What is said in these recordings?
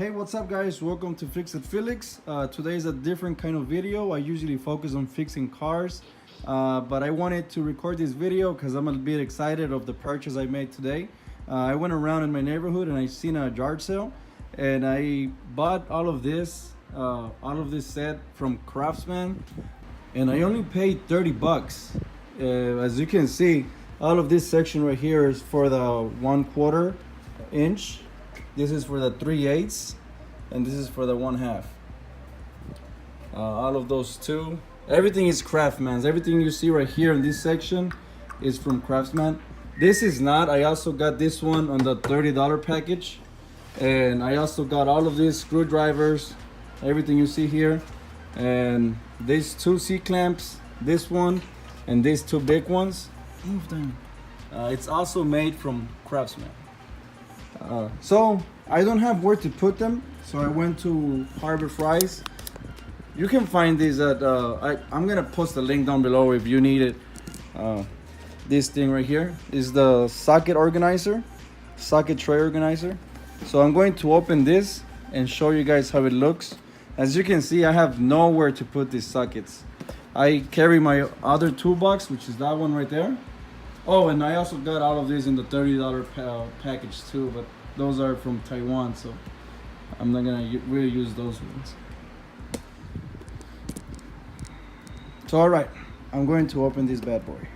Hey, what's up guys? Welcome to Fix It Felix. Today is a different kind of video. I usually focus on fixing cars, but I wanted to record this video because I'm a bit excited of the purchase I made today. I went around in my neighborhood and I seen a yard sale and I bought all of this set from Craftsman, and I only paid 30 bucks. As you can see, all of this section right here is for the 1/4 inch. This is for the 3/8, and this is for the 1/2. All of those two. Everything is Craftsman's. Everything you see right here in this section is from Craftsman. This is not. I also got this one on the $30 package. And I also got all of these screwdrivers, everything you see here. And these two C-clamps, this one, and these two big ones. Move them. It's also made from Craftsman. So I don't have where to put them, so I went to Harbor Fries. You can find these at I'm gonna post a link down below if you need it. This thing right here is the socket organizer, socket tray organizer. So I'm going to open this and show you guys how it looks. As you can see, I have nowhere to put these sockets. I carry my other toolbox, which is that one right there. Oh, and I also got all of these in the $30 package too, but those are from Taiwan, so I'm not gonna really use those ones. So all right, I'm going to open this bad boy.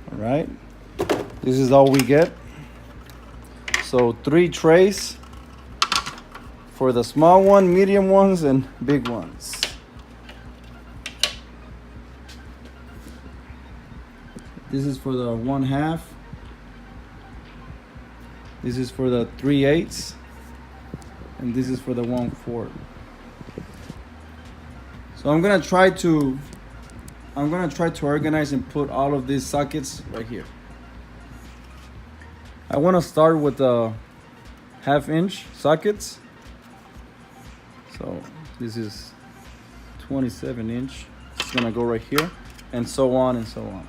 All right, this is all we get. So 3 trays for the small one, medium ones, and big ones. This is for the 1/2. This is for the 3/8, and this is for the 1/4. So I'm gonna try to organize and put all of these sockets right here. I want to start with the 1/2 inch sockets. So this is 27 inch. It's gonna go right here, and so on and so on.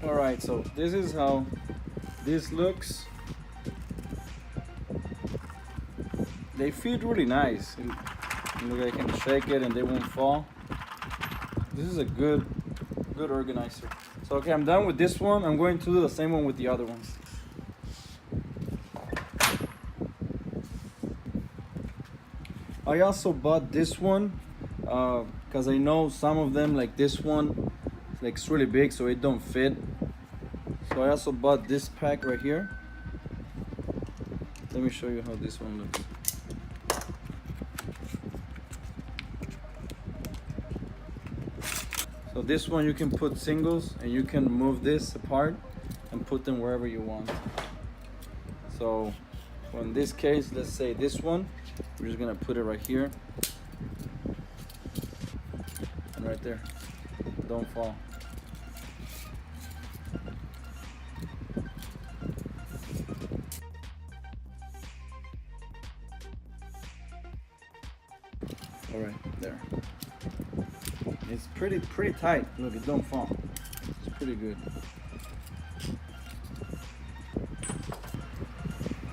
All right, so this is how this looks. They fit really nice. Look, I can shake it and they won't fall. This is a good organizer. So okay, I'm done with this one. I'm going to do the same one with the other ones. I also bought this one because I know some of them, like this one, like it's really big, so it don't fit. So I also bought this pack right here. Let me show you how this one looks. So this one you can put singles, and you can move this apart and put them wherever you want. So in this case, let's say this one, we're just gonna put it right here and right there. Don't fall. All right, there. It's pretty tight. Look, it don't fall. It's pretty good.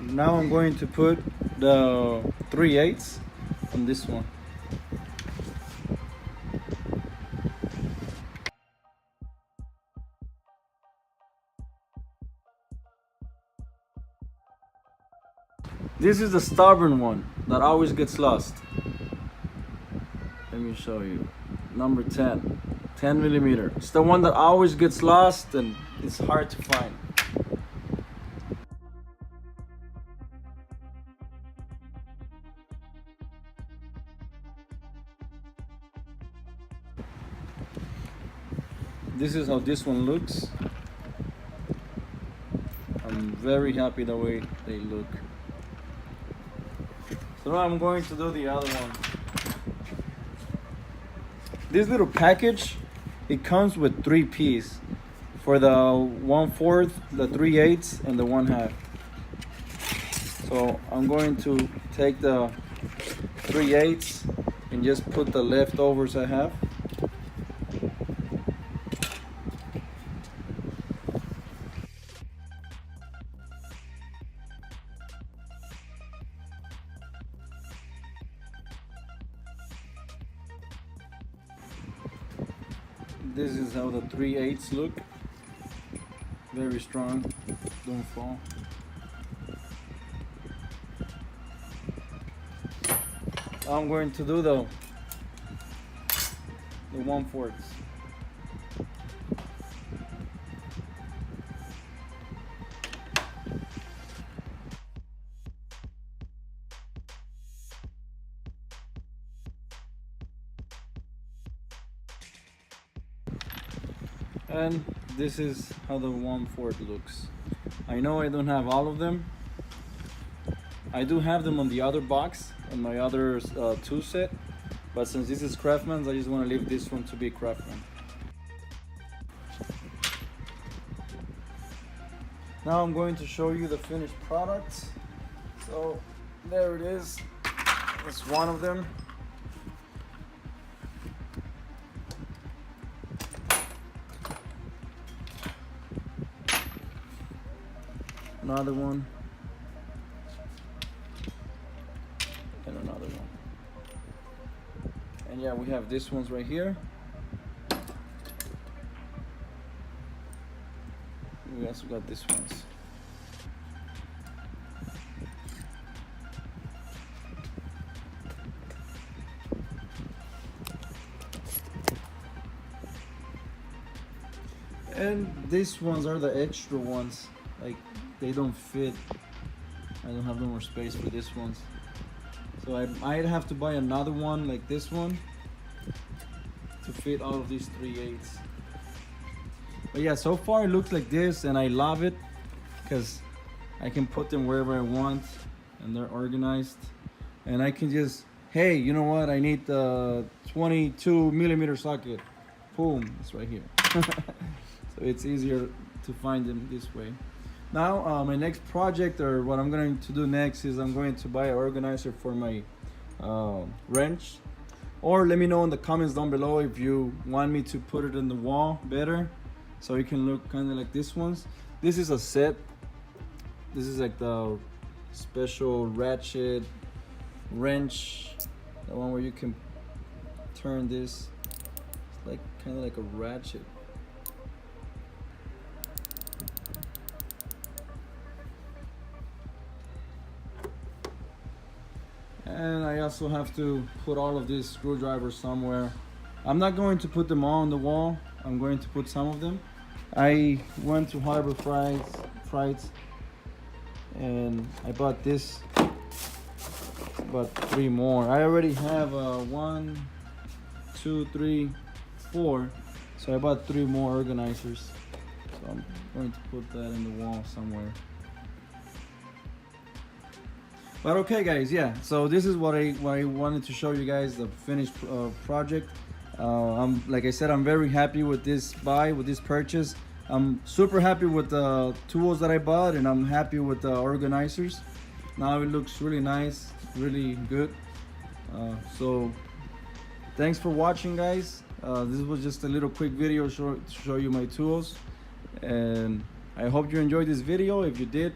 Now I'm going to put the 3/8 on this one. This is the stubborn one that always gets lost. Let me show you. Number 10. 10 millimeter. It's the one that always gets lost and it's hard to find. This is how this one looks. I'm very happy the way they look. So now I'm going to do the other one. This little package, it comes with 3 pieces for the 1/4, the 3/8, and the 1/2. So I'm going to take the 3/8 and just put the leftovers I have. This is how the 3/8 look. Very strong, don't fall. I'm going to do the 1/4. And this is how the 1/4 looks. I know I don't have all of them. I do have them on the other box, on my other tool set, but since this is Craftman's, I just want to leave this one to be Craftman. Now I'm going to show you the finished product. So there it is. That's one of them. Another one, and another one. And yeah, we have these ones right here. We also got these ones. And these ones are the extra ones. Like, they don't fit. I don't have no more space for these ones, so I might have to buy another one like this one to fit all of these 3/8. But yeah, so far it looks like this, and I love it because I can put them wherever I want and they're organized, and I can just, hey, you know what, I need the 22 millimeter socket, boom, it's right here. So it's easier to find them this way. Now my next project, or what I'm going to do next, is I'm going to buy an organizer for my wrench. Or let me know in the comments down below if you want me to put it in the wall better, so it can look kind of like this ones. This is a set. This is like the special ratchet wrench, the one where you can turn this. It's like kind of like a ratchet. And I also have to put all of these screwdrivers somewhere. I'm not going to put them all on the wall. I'm going to put some of them. I went to Harbor Freight and I bought this. Bought 3 more. I already have 1, 2, 3, 4. So I bought 3 more organizers. So I'm going to put that in the wall somewhere. But okay guys, yeah, so this is what I wanted to show you guys, the finished project. Like I said, I'm very happy with this buy, with this purchase. I'm super happy with the tools that I bought, and I'm happy with the organizers. Now it looks really nice, really good. So thanks for watching, guys. This was just a little quick video to show you my tools, and I hope you enjoyed this video. If you did,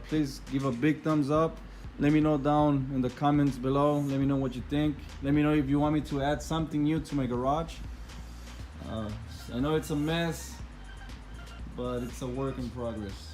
please give a big thumbs up. Let me know down in the comments below. Let me know what you think. Let me know if you want me to add something new to my garage. I know it's a mess, but it's a work in progress.